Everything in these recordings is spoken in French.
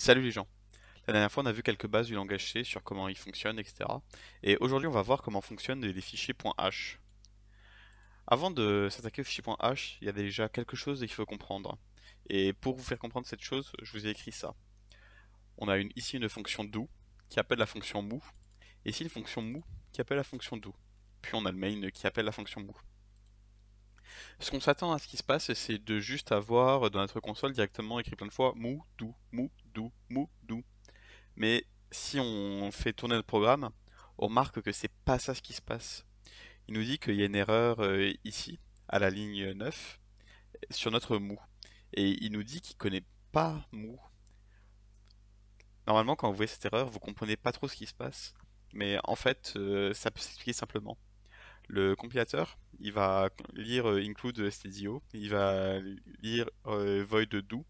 Salut les gens. La dernière fois, on a vu quelques bases du langage C sur comment il fonctionne, etc. Et aujourd'hui, on va voir comment fonctionnent les fichiers .h. Avant de s'attaquer aux fichiers .h, il y a déjà quelque chose qu'il faut comprendre. Et pour vous faire comprendre cette chose, je vous ai écrit ça. On a ici une fonction do qui appelle la fonction mou, et ici une fonction mou qui appelle la fonction do. Puis on a le main qui appelle la fonction mou. Ce qu'on s'attend à ce qui se passe, c'est de juste avoir dans notre console directement écrit plein de fois mou, do, mou, do, mou, do. Mais si on fait tourner notre programme, on remarque que c'est pas ça ce qui se passe. Il nous dit qu'il y a une erreur ici, à la ligne 9, sur notre mou. Et il nous dit qu'il connaît pas mou. Normalement, quand vous voyez cette erreur, vous comprenez pas trop ce qui se passe. Mais en fait, ça peut s'expliquer simplement. Le compilateur, il va lire include stdio, il va lire void do,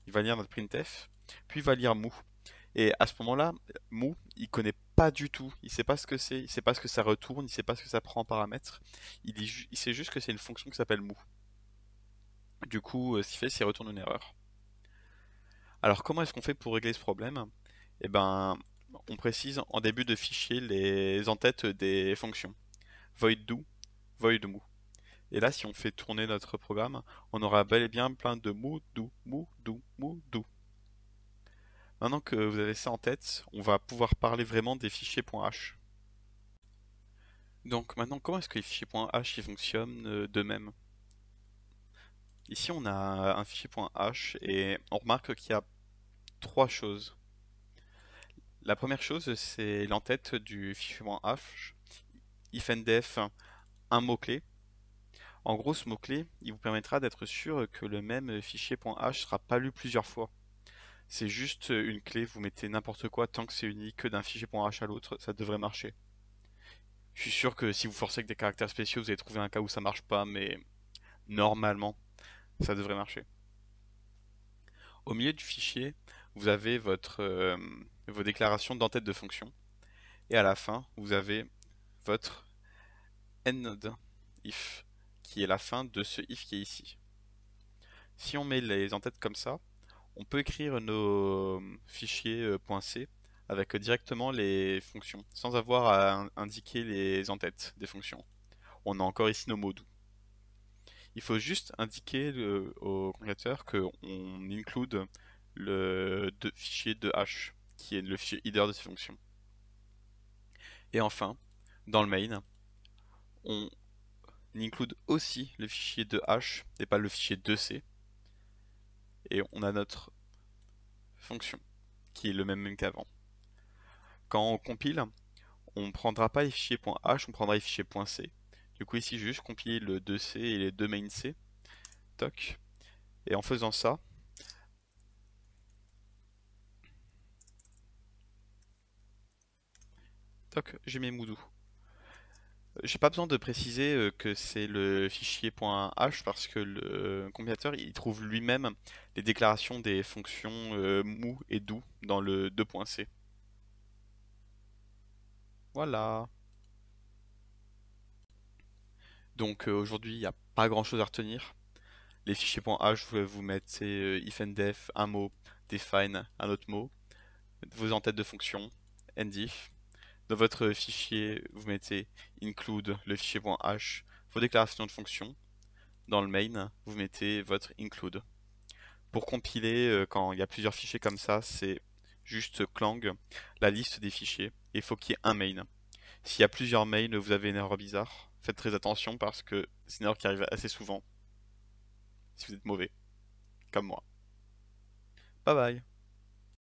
il va lire notre printf, puis il va lire mou. Et à ce moment-là, Mou, il connaît pas du tout, il sait pas ce que c'est, il sait pas ce que ça retourne, il sait pas ce que ça prend en paramètres. Il sait juste que c'est une fonction qui s'appelle Mou. Du coup, ce qu'il fait, c'est qu'il retourne une erreur. Alors comment est-ce qu'on fait pour régler ce problème? Eh ben, on précise en début de fichier les entêtes des fonctions. Void do, void mou. Et là, si on fait tourner notre programme, on aura bel et bien plein de mou, do, mou, do, mou, do. Maintenant que vous avez ça en tête, on va pouvoir parler vraiment des fichiers .h. Donc maintenant, comment est-ce que les fichiers .h ils fonctionnent d'eux-mêmes? Ici, on a un fichier .h et on remarque qu'il y a trois choses. La première chose, c'est l'entête du fichier .h, ifndef un mot-clé. En gros, ce mot-clé, il vous permettra d'être sûr que le même fichier .h sera pas lu plusieurs fois. C'est juste une clé, vous mettez n'importe quoi tant que c'est unique d'un fichier .h à l'autre, ça devrait marcher. Je suis sûr que si vous forcez avec des caractères spéciaux, vous allez trouver un cas où ça marche pas, mais normalement, ça devrait marcher. Au milieu du fichier, vous avez vos déclarations d'entête de fonction. Et à la fin, vous avez votre end if, qui est la fin de ce if qui est ici. Si on met les entêtes comme ça, on peut écrire nos fichiers .c avec directement les fonctions, sans avoir à indiquer les entêtes des fonctions. On a encore ici nos mots doux. Il faut juste indiquer au compilateur qu'on include le fichier de hash, qui est le fichier header de ces fonctions. Et enfin, dans le main, on include aussi le fichier de hash et pas le fichier de c. Et on a notre fonction, qui est le même qu'avant. Quand on compile, on ne prendra pas les fichiers .h, on prendra les fichiers .c. Du coup ici, juste compiler le 2c et les deux main c. Toc. Et en faisant ça, toc, j'ai mes moudous. J'ai pas besoin de préciser que c'est le fichier .h parce que le compilateur il trouve lui-même les déclarations des fonctions mou et do dans le 2.c. Voilà. Donc aujourd'hui il n'y a pas grand chose à retenir. Les fichiers .h vous mettez ifndef un mot, define un autre mot, vos entêtes de fonctions, endif. Dans votre fichier vous mettez include le fichier .h, vos déclarations de fonctions. Dans le main, vous mettez votre include. Pour compiler, quand il y a plusieurs fichiers comme ça, c'est juste clang, la liste des fichiers, et il faut qu'il y ait un main. S'il y a plusieurs mains, vous avez une erreur bizarre. Faites très attention parce que c'est une erreur qui arrive assez souvent si vous êtes mauvais, comme moi. Bye bye.